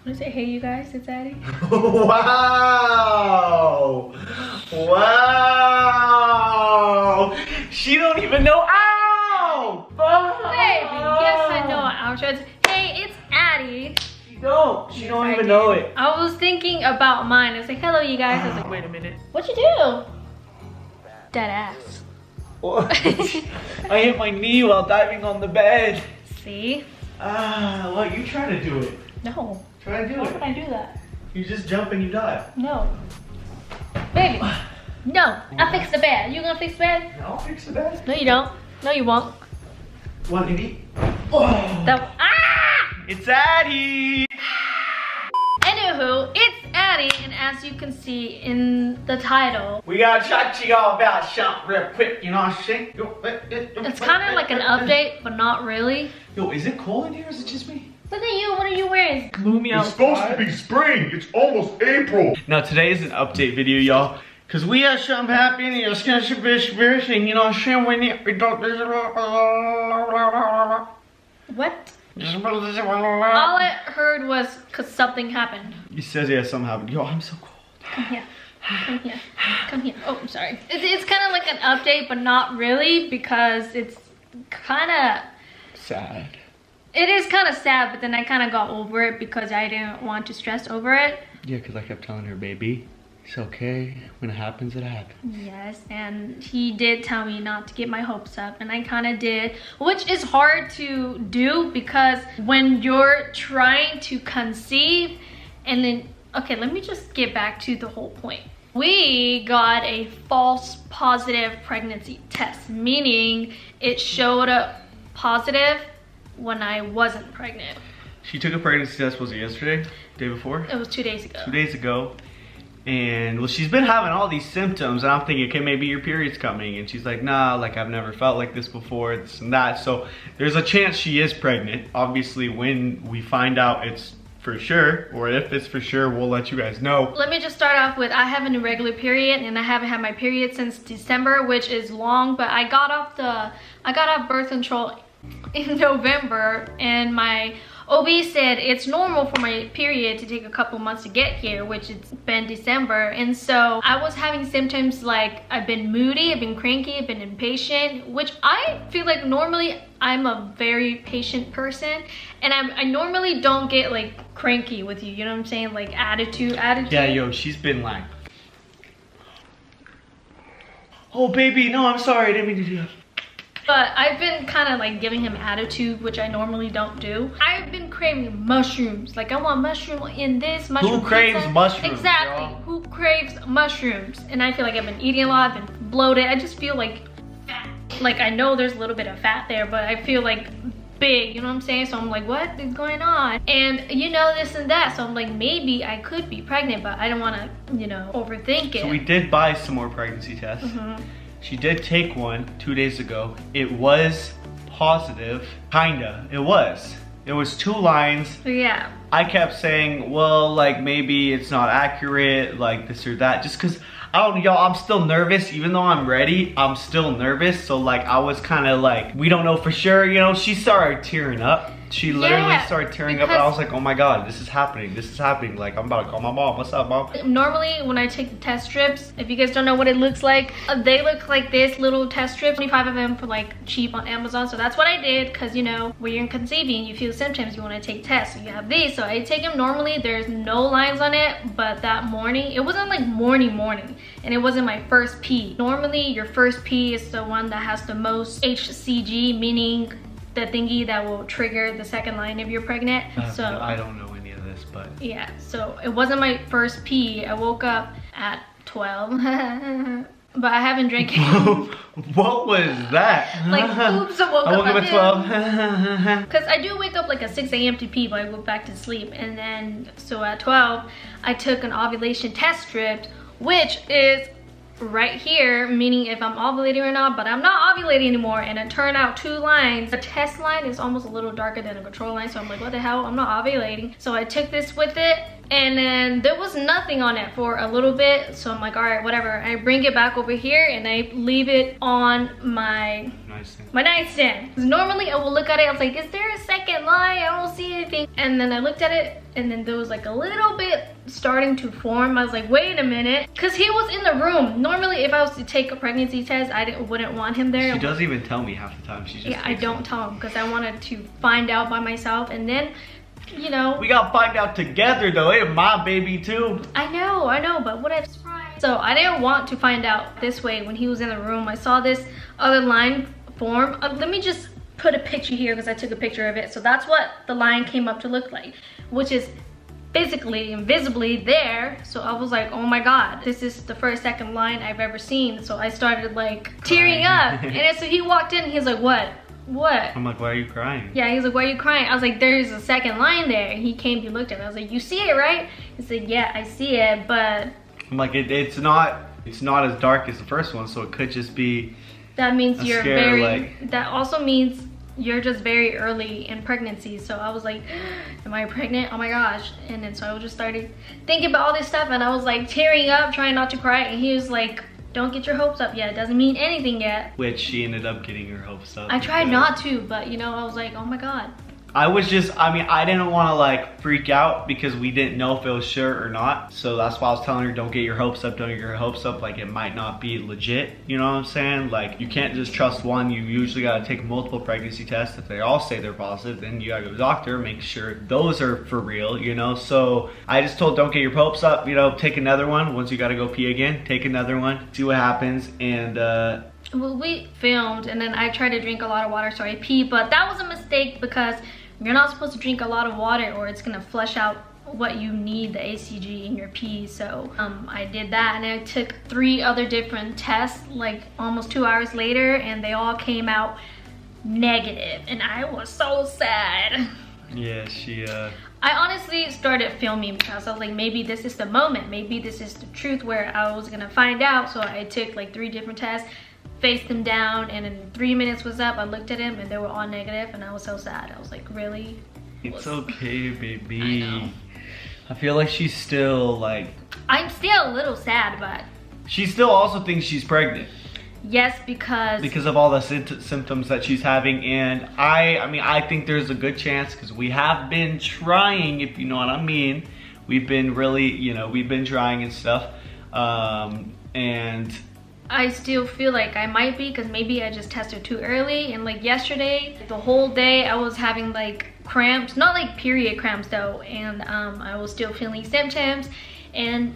Want to say, hey you guys, it's Addie. Wow! Wow! She don't even know. Ow! Baby, yes I know outros. Hey, it's Addie. She don't even know it. I was thinking about mine. I was like, hello you guys. I was like, wait a minute. What'd you do? Dead ass. What? I hit my knee while diving on the bed. See? What, you trying to do it? No. Try to do it. Why would I do that? You just jump and you dive. No. Baby. No. I fixed the bed. You gonna fix the bed? I'll fix the bed. No you don't. No you won't. What, Langie? Oh. That, It's Addie! Anywho, it's Addie, and as you can see in the title, we gotta chat to y'all about something real quick, you know what I'm saying? it's kind of like an update, but not really. Yo, is it cold in here or is it just me? Look at you, what are you wearing? Gloomy It's supposed to be spring. It's almost April. Now today is an update video, y'all. Cause we have something happening and it's gonna be and you know what I'm saying? We don't. What? All I heard was because something happened. He says yeah, something happened. Yo, I'm so cold. Come here. Come here. Come here. Oh, I'm sorry. It's kind of like an update, but not really because it's kind of sad. It is kind of sad, but then I kind of got over it because I didn't want to stress over it. Yeah, because I kept telling her, baby, it's okay. When it happens, it happens. Yes, and he did tell me not to get my hopes up, and I kind of did, which is hard to do because when you're trying to conceive and then, okay, let me just get back to the whole point. We got a false positive pregnancy test, meaning it showed up positive when I wasn't pregnant. She took a pregnancy test, was it yesterday? Day before? It was 2 days ago. 2 days ago. And well, she's been having all these symptoms and I'm thinking, okay, maybe your period's coming. And she's like, nah, like I've never felt like this before, this and that. So there's a chance she is pregnant. Obviously, when we find out it's for sure, or if it's for sure, we'll let you guys know. Let me just start off with, I have an irregular period and I haven't had my period since December, which is long, but I got off birth control in November, and my OB said it's normal for my period to take a couple months to get here, which it's been December. And so I was having symptoms like I've been moody, I've been cranky, I've been impatient, which I feel like normally I'm a very patient person, and I normally don't get like cranky with you, you know what I'm saying? Like attitude. Yeah, yo, she's been like, oh baby, no, I'm sorry, I didn't mean to do that. But I've been kind of like giving him attitude, which I normally don't do. I've been craving mushrooms. Like I want mushroom in this, mushroom Who craves pizza. mushrooms? Exactly. Y'all? Who craves mushrooms? And I feel like I've been eating a lot, I've been bloated. I just feel like fat. Like I know there's a little bit of fat there, but I feel like big, you know what I'm saying? So I'm like, what is going on? And you know, this and that. So I'm like, maybe I could be pregnant, but I don't want to, you know, overthink it. So we did buy some more pregnancy tests. She did take one 2 days ago. It was positive, kinda. It was 2 lines. Yeah. I kept saying, well, like maybe it's not accurate, like this or that, just cause I don't know, y'all, I'm still nervous. Even though I'm ready, I'm still nervous. So like I was kind of like, we don't know for sure, you know. She started tearing up. She literally started tearing up, and I was like, oh my god, this is happening, like I'm about to call my mom. What's up, mom? Normally when I take the test strips, if you guys don't know what it looks like, they look like this, little test strips, 25 of them for like cheap on Amazon. So that's what I did, because you know, when you're conceiving, you feel symptoms, you want to take tests, so you have these. So I take them normally, there's no lines on it, but that morning, it wasn't like morning, and it wasn't my first pee. Normally your first pee is the one that has the most HCG, meaning the thingy that will trigger the second line if you're pregnant. So I don't know any of this, but yeah, so it wasn't my first pee. I woke up at 12 but I haven't drank it. What was that? Like, oops, I woke up at 12. Because I do wake up like at 6 a.m. to pee, but I go back to sleep. And then, so at 12, I took an ovulation test strip, which is right here, meaning if I'm ovulating or not, but I'm not ovulating anymore. And it turned out 2 lines. The test line is almost a little darker than a control line, so I'm like, what the hell, I'm not ovulating. So I took this with it, And then there was nothing on it for a little bit, so I'm like, all right, whatever. I bring it back over here and I leave it on my nightstand. Because normally I will look at it, I was like, is there a second line? I don't see anything. And then I looked at it and then there was like a little bit starting to form. I was like, wait a minute, because he was in the room. Normally if I was to take a pregnancy test, I wouldn't want him there. She doesn't even tell me half the time. She just yeah, I don't tell him because I wanted to find out by myself. And then, you know, we gotta find out together though. It's my baby too. I know, but what if surprise? So I didn't want to find out this way when he was in the room. I saw this other line form. Let me just put a picture here because I took a picture of it. So that's what the line came up to look like, which is physically and visibly there. So I was like, oh my god, this is the first second line I've ever seen. So I started like tearing up. And then, so he walked in and he's like, what? I'm like, why are you crying? Yeah, he's like, why are you crying? I was like, there's a second line there. And he came, he looked at it. I was like, you see it, right? He said, yeah, I see it, but I'm like, it's not as dark as the first one, so it could just be that means you're scare, very like, that also means you're just very early in pregnancy. So I was like, am I pregnant? Oh my gosh. And then so I just started thinking about all this stuff and I was like tearing up, trying not to cry. And he was like, don't get your hopes up yet. It doesn't mean anything yet. Which she ended up getting her hopes up. I tried not to, but you know, I was like, oh my god. I didn't want to like freak out because we didn't know if it was sure or not. So that's why I was telling her, don't get your hopes up, don't get your hopes up. Like, it might not be legit, you know what I'm saying? Like, you can't just trust one. You usually got to take multiple pregnancy tests. If they all say they're positive, then you got to go to the doctor, make sure those are for real, you know? So I just told, don't get your hopes up, you know, take another one. Once you got to go pee again, take another one, see what happens. And well, we filmed and then I tried to drink a lot of water, so I peed, but that was a mistake because you're not supposed to drink a lot of water or it's gonna flush out what you need, the ACG in your pee. So I did that and I took 3 other different tests like almost 2 hours later and they all came out negative and I was so sad. Yeah, I honestly started filming because I was like, maybe this is the moment, maybe this is the truth where I was gonna find out. So I took like 3 different tests, faced them down, and in 3 minutes was up. I looked at him and they were all negative and I was so sad. I was like, really? It's okay, baby. I feel like she's still like, I'm still a little sad, but she still also thinks she's pregnant. Yes, because of all the symptoms that she's having. And I think there's a good chance because we have been trying, if you know what I mean. We've been really, you know, we've been trying and stuff. And I still feel like I might be because maybe I just tested too early. And like yesterday, the whole day I was having like cramps, not like period cramps though. And I was still feeling symptoms and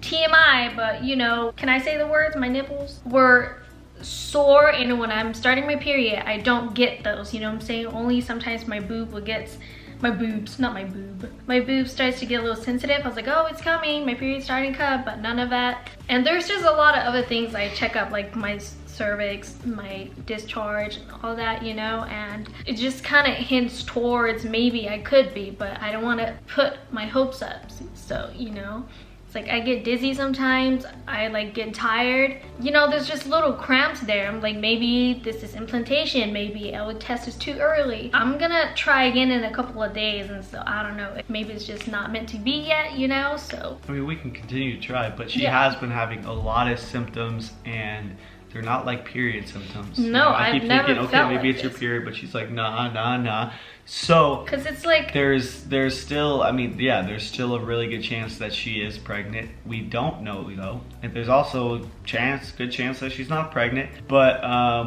TMI, but you know, can I say the words? My nipples were sore, and when I'm starting my period, I don't get those, you know what I'm saying? Only sometimes my boob will get, my boob starts to get a little sensitive. I was like, oh, it's coming, my period's starting to come, but none of that. And there's just a lot of other things I check up, like my cervix, my discharge, all that, you know, and it just kind of hints towards maybe I could be, but I don't want to put my hopes up. So, you know, like I get dizzy sometimes, I like get tired, you know, there's just little cramps there. I'm like, maybe this is implantation, maybe I would test this too early. I'm gonna try again in a couple of days, and so I don't know, maybe it's just not meant to be yet, you know. So I mean, we can continue to try, but she has been having a lot of symptoms and they're not like period symptoms. No, you know, I keep thinking, okay, maybe it's your period, but she's like, nah. So, because it's like there's still, I mean, yeah, there's still a really good chance that she is pregnant. We don't know though, and there's also good chance that she's not pregnant. But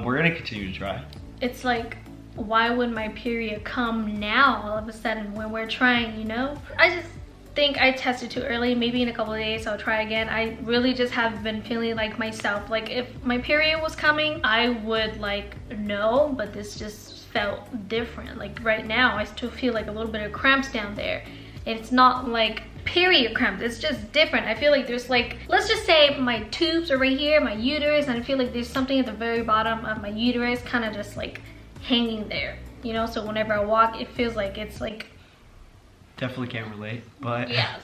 we're gonna continue to try. It's like, why would my period come now all of a sudden when we're trying? You know, I just think I tested too early. Maybe in a couple of days I'll try again. I really just have been feeling like myself. Like if my period was coming, I would like know, but this just felt different. Like right now I still feel like a little bit of cramps down there. It's not like period cramps, it's just different. I feel like there's like, let's just say my tubes are right here, my uterus, and I feel like there's something at the very bottom of my uterus kind of just like hanging there, you know. So whenever I walk, it feels like it's like, definitely can't relate, but yeah,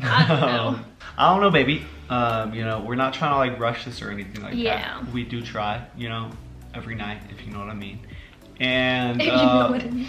I don't know. I don't know, baby. You know, we're not trying to like rush this or anything like yeah. that. We do try, you know, every night, if you know what I mean. And if you know what I mean.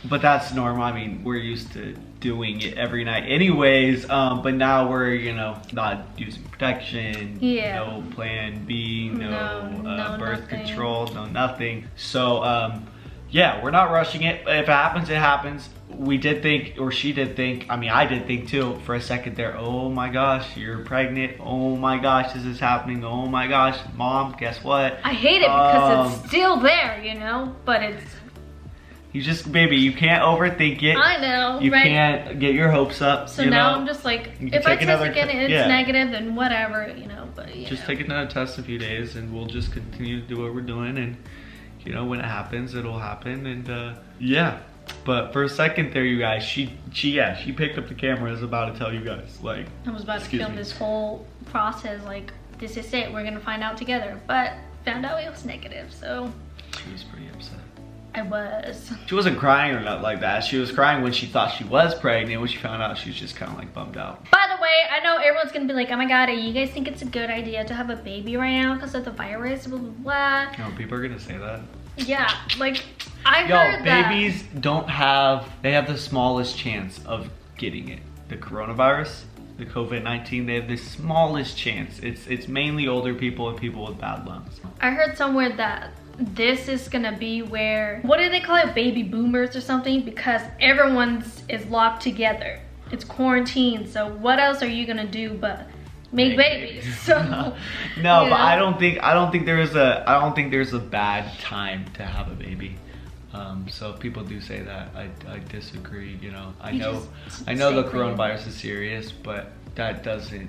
But that's normal. I mean, we're used to doing it every night anyways, but now we're, you know, not using protection, no plan B, no birth nothing. control, no nothing. So yeah, we're not rushing it. If it happens, it happens. We did think, or she did think, I mean, I did think too for a second there, oh my gosh, you're pregnant, oh my gosh, this is happening, oh my gosh, mom, guess what? I hate it because it's still there, you know, but it's... You just, baby, you can't overthink it. I know, You right? can't get your hopes up. So you now know? I'm just like, You can if I take test another again and it's yeah. negative, then whatever, you know, but yeah. Just take another test in a few days and we'll just continue to do what we're doing, and you know, when it happens, it'll happen, and yeah. But for a second there, you guys, she picked up the camera and was about to tell you guys, like, I was about to film this whole process, like, this is it, we're gonna find out together, but found out it was negative, so. She was pretty upset. I was. She wasn't crying or nothing like that. She was crying when she thought she was pregnant. When she found out, she was just kind of like bummed out. By the way, I know everyone's gonna be like, oh my god, you guys think it's a good idea to have a baby right now because of the virus, blah, blah, blah. No, people are gonna say that. Yeah, like, I heard that. Babies don't have, they have the smallest chance of getting it. The coronavirus, the COVID-19, they have the smallest chance. It's mainly older people and people with bad lungs. I heard somewhere that this is gonna be where, what do they call it, baby boomers or something, because everyone's is locked together. It's quarantine, so what else are you gonna do but make babies? So no, but I don't think there's a bad time to have a baby. So if people do say that, I disagree. You know, I know the coronavirus is serious, but that doesn't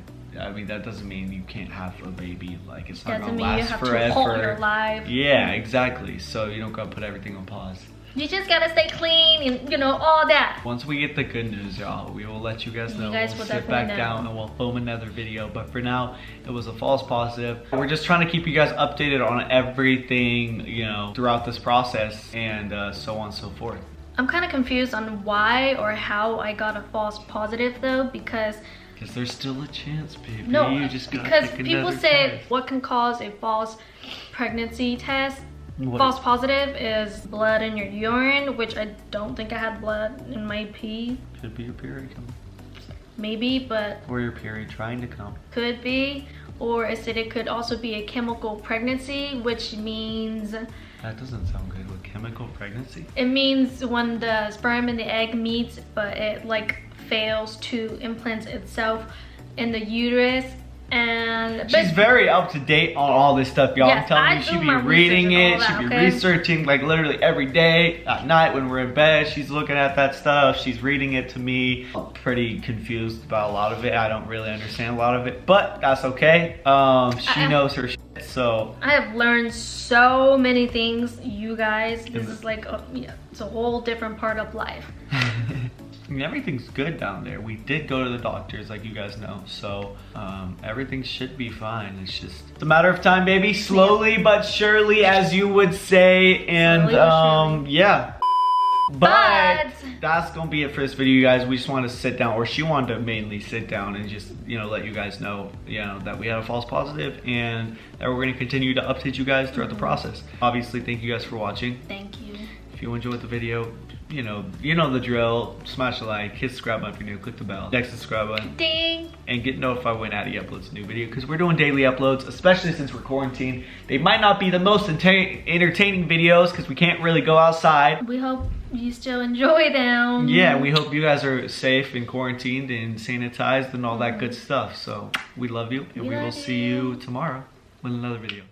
mean you can't have a baby. Like, it's not gonna last forever. Doesn't mean you have to hold your life. Yeah, exactly. So you don't gotta put everything on pause. You just gotta stay clean and, you know, all that. Once we get the good news, y'all, we will let you guys know. We'll sit back down and we'll film another video. But for now, it was a false positive. We're just trying to keep you guys updated on everything, you know, throughout this process, and so on and so forth. I'm kind of confused on why or how I got a false positive though, because there's still a chance, baby. no, you just gotta because take people another say test. what can cause a false pregnancy test. What? False positive is blood in your urine, which I don't think I had blood in my pee. Could be your period coming. Maybe, but or your period trying to come. could be. Or is it could also be a chemical pregnancy, which means That doesn't sound good. With chemical pregnancy? it means when the sperm and the egg meets, but it like fails to implant itself in the uterus. And she's very up to date on all this stuff, y'all. Yes, I'm telling you, she be reading it, she be researching like literally every day at night when we're in bed. She's looking at that stuff, she's reading it to me. I'm pretty confused about a lot of it. I don't really understand a lot of it, but that's okay. She knows her shit, so I have learned so many things, you guys. This is like it's a whole different part of life. I mean, everything's good down there. We did go to the doctors, like you guys know, so everything should be fine. It's a matter of time, baby. Slowly but surely, as you would say, and yeah. But that's gonna be it for this video, you guys. We just wanted to sit down, or she wanted to mainly sit down and just, you know, let you guys know, you know, that we had a false positive and that we're gonna continue to update you guys throughout the process. Obviously, thank you guys for watching. Thank you. If you enjoyed the video, you know the drill. Smash the like, hit subscribe button if you're new, click the bell, next subscribe button, Ding! and get notified when Addie uploads a new video, because we're doing daily uploads, especially since we're quarantined. They might not be the most entertaining videos because we can't really go outside. We hope you still enjoy them. Yeah, we hope you guys are safe and quarantined and sanitized and all that good stuff. So we love you, and we will see you tomorrow with another video.